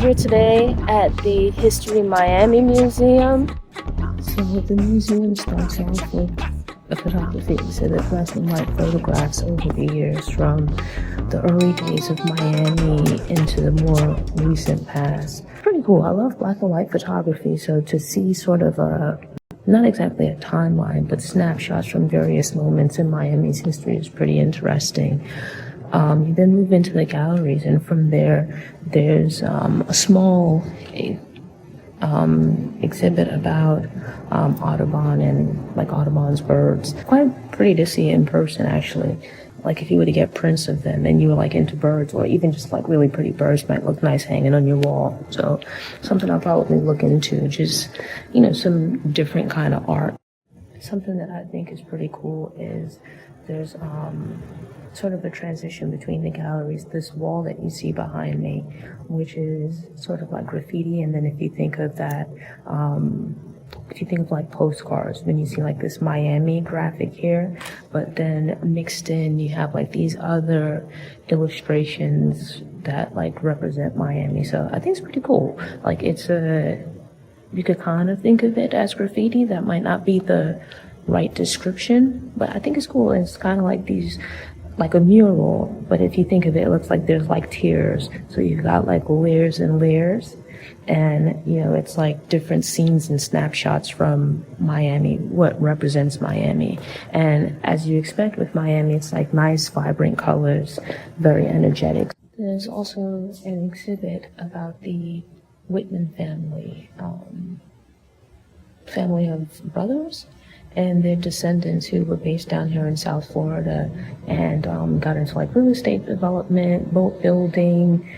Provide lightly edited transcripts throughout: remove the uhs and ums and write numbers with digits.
Here today at the HistoryMiami Museum. So the museum starts off with a photography exhibit, black and white photographs over the years from the early days of Miami into the more recent past. Pretty cool. I love black and white photography, so to see sort of not exactly a timeline, but snapshots from various moments in Miami's history is pretty interesting. You then move into the galleries, and from there, there's a small exhibit about Audubon and like Audubon's birds. Quite pretty to see in person, actually. Like if you were to get prints of them and you were like into birds, or even just like really pretty birds might look nice hanging on your wall. So something I'll probably look into, just, some different kind of art. Something that I think is pretty cool is there's sort of a transition between the galleries. This wall that you see behind me, which is sort of like graffiti, and then if you think of that, if you think of like postcards, when you see like this Miami graphic here, but then mixed in you have like these other illustrations that like represent Miami. So I think it's pretty cool. Like you could kind of think of it as graffiti. That might not be the right description, but I think it's cool. It's kind of like like a mural, but if you think of it, it looks like there's like tiers. So you've got like layers and layers, and it's like different scenes and snapshots from Miami, what represents Miami. And as you expect with Miami, it's like nice, vibrant colors, very energetic. There's also an exhibit about the Whitman family of brothers and their descendants who were based down here in South Florida and got into like real estate development, boat building,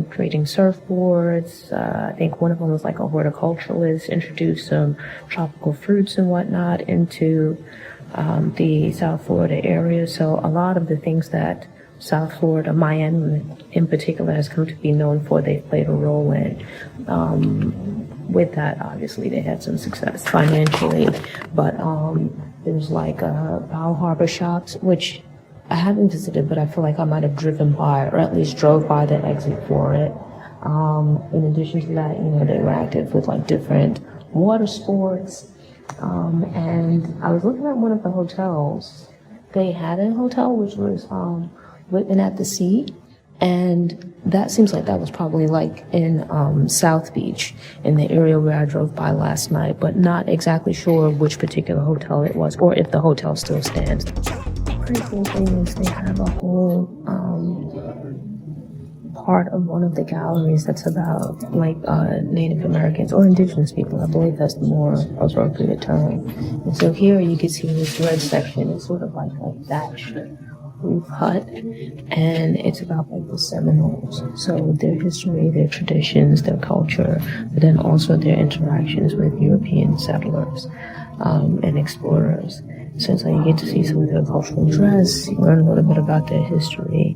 creating surfboards. I think one of them was like a horticulturalist, introduced some tropical fruits and whatnot into the South Florida area. So a lot of the things that South Florida, Miami in particular, has come to be known for, they played a role in. With that, obviously, they had some success financially, but there's like Bow Harbor shops, which I haven't visited, but I feel like I might have driven by, or at least drove by the exit for it. In addition to that, they were active with like different water sports, and I was looking at one of the hotels. They had a hotel which was Whitman at the Sea, and that seems like that was probably like in South Beach, in the area where I drove by last night, but not exactly sure which particular hotel it was, or if the hotel still stands. The pretty cool thing is they have a whole part of one of the galleries that's about like Native Americans or indigenous people. I believe that's the more appropriate term. And so here you can see this red section. It's sort of like a thatched roof hut, and it's about like the Seminoles. So their history, their traditions, their culture, but then also their interactions with European settlers and explorers. So it's like you get to see some of their cultural dress, you learn a little bit about their history.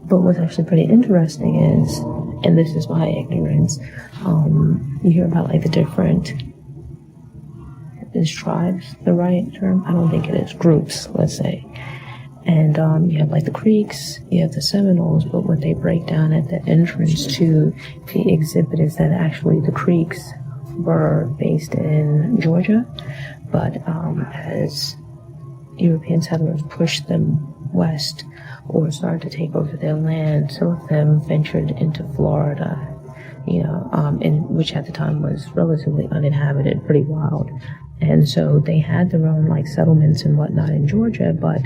But what's actually pretty interesting is, and this is my ignorance, you hear about like the different, is tribes the right term? I don't think it is. Groups, let's say. And you have like the Creeks, you have the Seminoles, but what they break down at the entrance to the exhibit is that actually the Creeks were based in Georgia, but as European settlers pushed them west or started to take over their land, some of them ventured into Florida, which at the time was relatively uninhabited, pretty wild. And so they had their own like settlements and whatnot in Georgia, but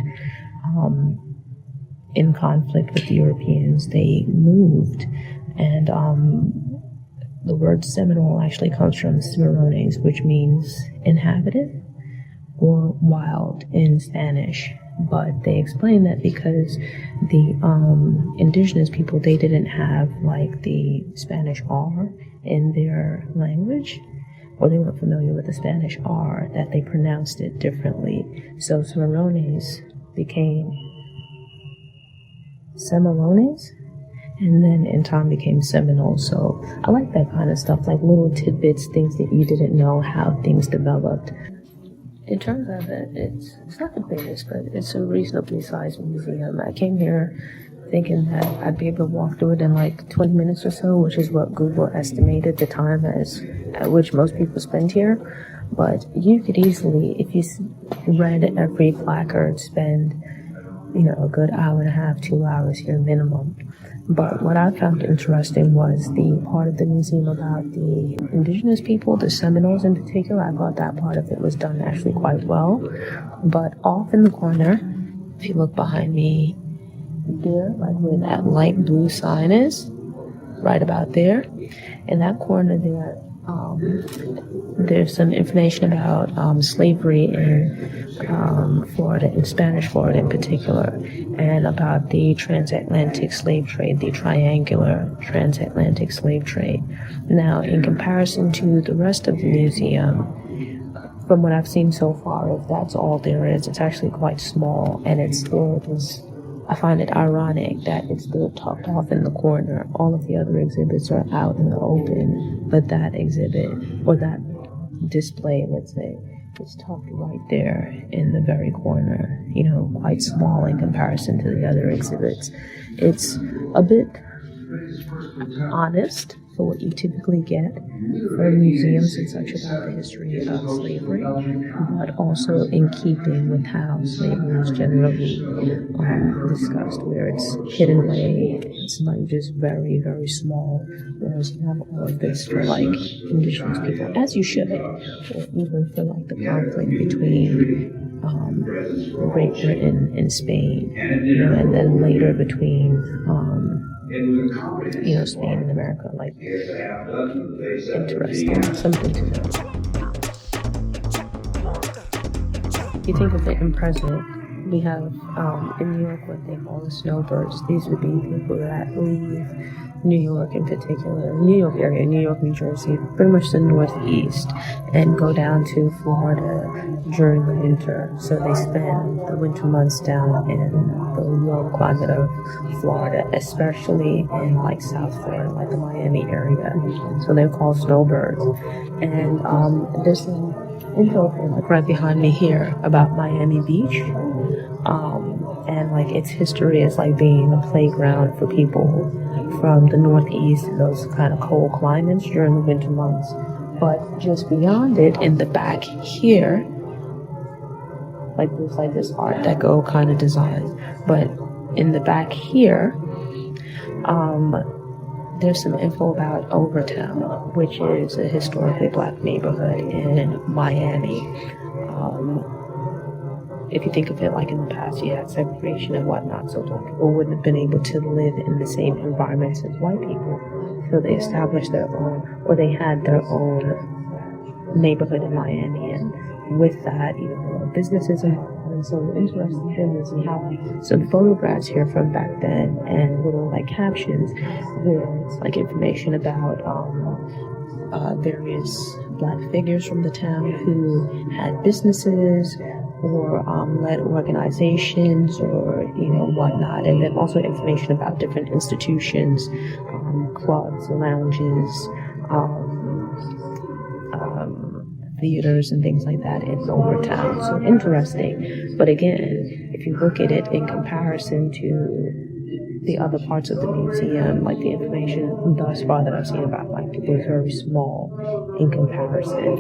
in conflict with the Europeans, they moved. And the word Seminole actually comes from Cimarrones, which means inhabited or wild in Spanish. But they explain that because the indigenous people, they didn't have like the Spanish R in their language, or they weren't familiar with the Spanish R, that they pronounced it differently. So Cimarrones became Seminoles, and then in time became Seminole. So I like that kind of stuff, like little tidbits, things that you didn't know, how things developed. In terms of it, it's not the biggest, but it's a reasonably sized museum. I came here thinking that I'd be able to walk through it in like 20 minutes or so, which is what Google estimated the time as at which most people spend here. But you could easily, if you read every placard, spend, a good hour and a half, 2 hours here minimum. But what I found interesting was the part of the museum about the indigenous people, the Seminoles in particular. I thought that part of it was done actually quite well. But off in the corner, if you look behind me there, like where that light blue sign is, right about there, in that corner there, there's some information about slavery in Florida, in Spanish Florida in particular, and about the transatlantic slave trade, the triangular transatlantic slave trade. Now, in comparison to the rest of the museum, from what I've seen so far, if that's all there is, it's actually quite small, and it's still just, I find it ironic that it's still tucked off in the corner. All of the other exhibits are out in the open, but that exhibit, or that display, let's say, is tucked right there in the very corner, quite small in comparison to the other exhibits. It's a bit honest for what you typically get from museums and such about the history of slavery, but also in keeping with how slavery is generally discussed, where it's hidden away, it's like just very, very small, whereas you have all of this for like indigenous people, as you should, or even for like the conflict between Great Britain and Spain, and then later between Spain and America, like, interesting, something to know. You think of it in present, we have, in New York, what they call the snowbirds. These would be people that leave New York in particular, New York area, New York, New Jersey, pretty much the Northeast, and go down to Florida during the winter. So they spend the winter months down in the warm climate of Florida, especially in like South Florida, like the Miami area. So they're called snowbirds. And there's some info like right behind me here about Miami Beach. And like its history is like being a playground for people from the Northeast, those kind of cold climates during the winter months. But just beyond it, in the back here, like there's like this Art Deco kind of design. But in the back here, there's some info about Overtown, which is a historically black neighborhood in Miami. If you think of it like in the past, you had segregation and whatnot, so black people wouldn't have been able to live in the same environments as white people. So they established their own, or they had their own neighborhood in Miami, and with that, businesses and so the interesting thing is we have some photographs here from back then and little like captions where it's like information about various black figures from the town who had businesses or led organizations or whatnot, and then also information about different institutions, clubs, lounges, theaters and things like that in Overtown. So interesting. But again, if you look at it in comparison to the other parts of the museum, like the information thus far that I've seen about black people is very small in comparison.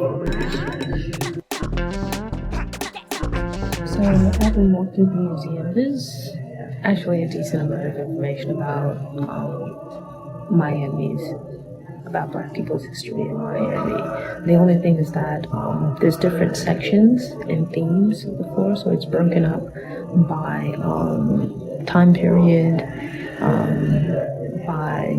So having walked through the museum, there's actually a decent amount of information about about black people's history in Miami. The only thing is that there's different sections and themes before, so it's broken up by time period, by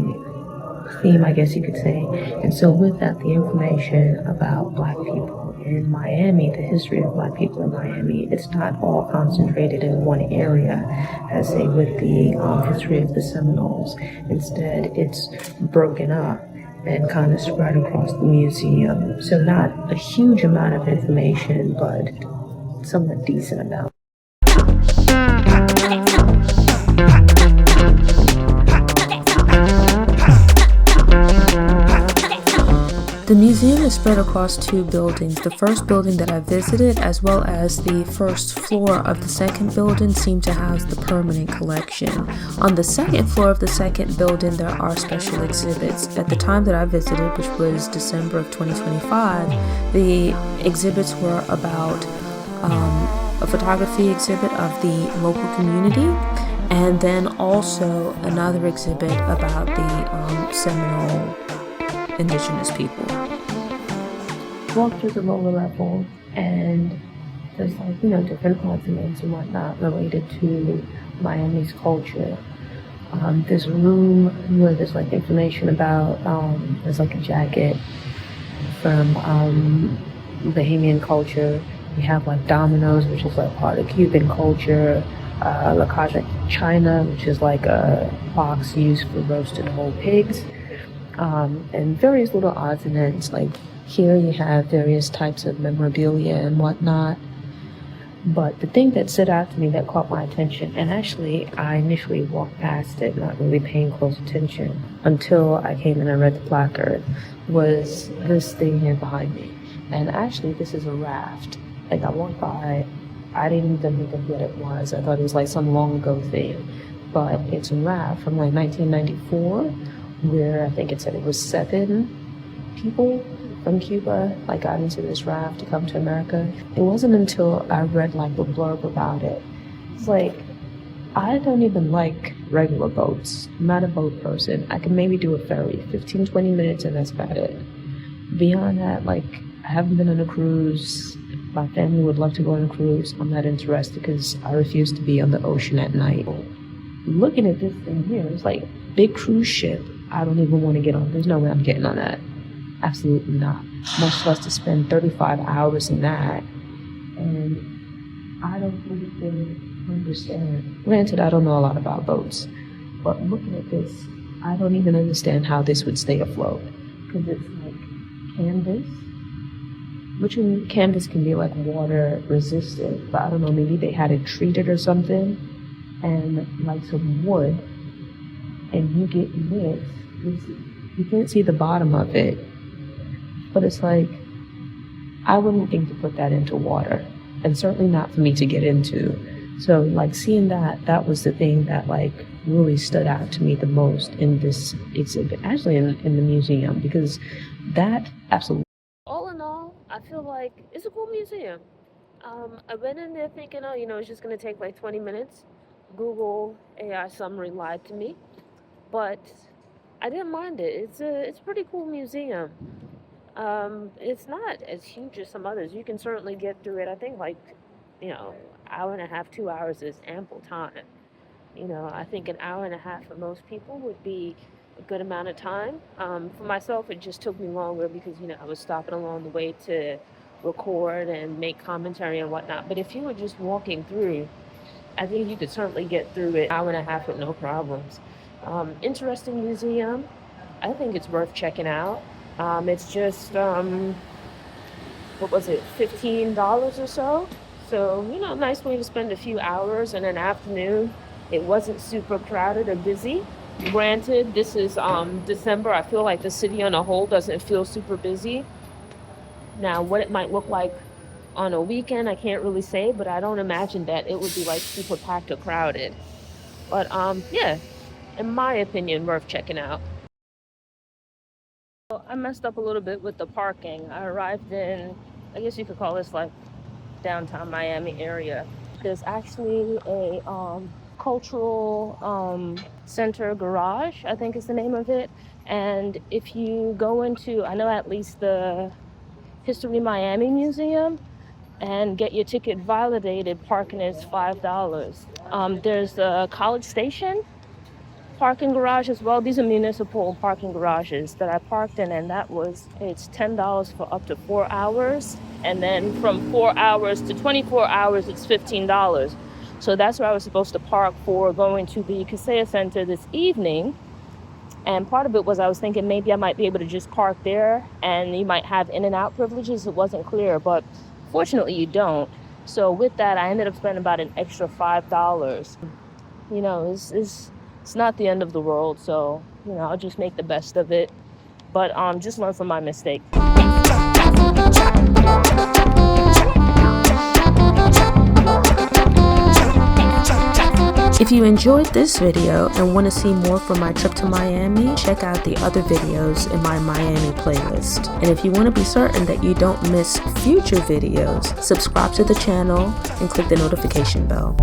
theme, I guess you could say. And so with that, the information about black people in Miami, the history of black people in Miami, it's not all concentrated in one area, as say with the history of the Seminoles. Instead, it's broken up and kind of spread across the museum. So not a huge amount of information, but somewhat decent amount. The museum is spread across two buildings. The first building that I visited, as well as the first floor of the second building, seem to house the permanent collection. On the second floor of the second building, there are special exhibits. At the time that I visited, which was December of 2025, the exhibits were about a photography exhibit of the local community, and then also another exhibit about the Seminole indigenous people. Walk through the lower level, and there's different continents and whatnot related to Miami's culture. There's a room where there's information about there's a jacket from Bahamian culture. We have dominoes, which is part of Cuban culture. La Casa China, which is a box used for roasted whole pigs. And various little odds and ends. Here you have various types of memorabilia and whatnot. But the thing that stood out to me that caught my attention, and actually I initially walked past it, not really paying close attention, until I came and I read the placard, was this thing here behind me. And actually this is a raft. I walked by, I didn't even think of what it was. I thought it was some long ago thing. But it's a raft from 1994, where I think it said it was 7 people from Cuba got into this raft to come to America. It wasn't until I read the blurb about it. It's I don't even like regular boats. I'm not a boat person. I can maybe do a ferry, 15-20 minutes, and that's about it. Beyond that, I haven't been on a cruise. My family would love to go on a cruise. I'm not interested because I refuse to be on the ocean at night. Looking at this thing here, it's big cruise ship. I don't even want to get on. There's no way I'm getting on that. Absolutely not. Much less to spend 35 hours in that. And I don't really understand. Granted, I don't know a lot about boats, but looking at this, I don't even understand how this would stay afloat. Because it's canvas, which canvas can be water resistant, but I don't know, maybe they had it treated or something, and some wood, and you get this. You can't see the bottom of it, but it's I wouldn't think to put that into water, and certainly not for me to get into. So seeing that was the thing that really stood out to me the most in this exhibit, actually in the museum, because that absolutely. All in all, I feel it's a cool museum. I went in there thinking, it's just going to take 20 minutes. Google AI summary lied to me, but I didn't mind it. It's a pretty cool museum. It's not as huge as some others. You can certainly get through it. I think hour and a half, 2 hours is ample time. I think an hour and a half for most people would be a good amount of time. For myself, it just took me longer because, I was stopping along the way to record and make commentary and whatnot. But if you were just walking through, I think you could certainly get through it an hour and a half with no problems. Interesting museum. I think it's worth checking out. It's just, what was it, $15 or so? So, nice way to spend a few hours in an afternoon. It wasn't super crowded or busy. Granted, this is December. I feel the city on a whole doesn't feel super busy. Now, what it might look like on a weekend, I can't really say, but I don't imagine that it would be super packed or crowded. But yeah, in my opinion, worth checking out. So I messed up a little bit with the parking. I arrived in, I guess you could call this downtown Miami area. There's actually a cultural center garage, I think is the name of it. And if you go into, I know at least the HistoryMiami Museum, and get your ticket validated, parking is $5. There's the College Station parking garage as well. These are municipal parking garages that I parked in, and it's $10 for up to 4 hours. And then from 4 hours to 24 hours, it's $15. So that's where I was supposed to park for going to the Kaseya Center this evening. And part of it was I was thinking maybe I might be able to just park there and you might have in and out privileges. It wasn't clear, but fortunately you don't. So with that, I ended up spending about an extra $5. It's not the end of the world. So, I'll just make the best of it. But just learn from my mistake. If you enjoyed this video and want to see more from my trip to Miami, check out the other videos in my Miami playlist. And if you want to be certain that you don't miss future videos, subscribe to the channel and click the notification bell.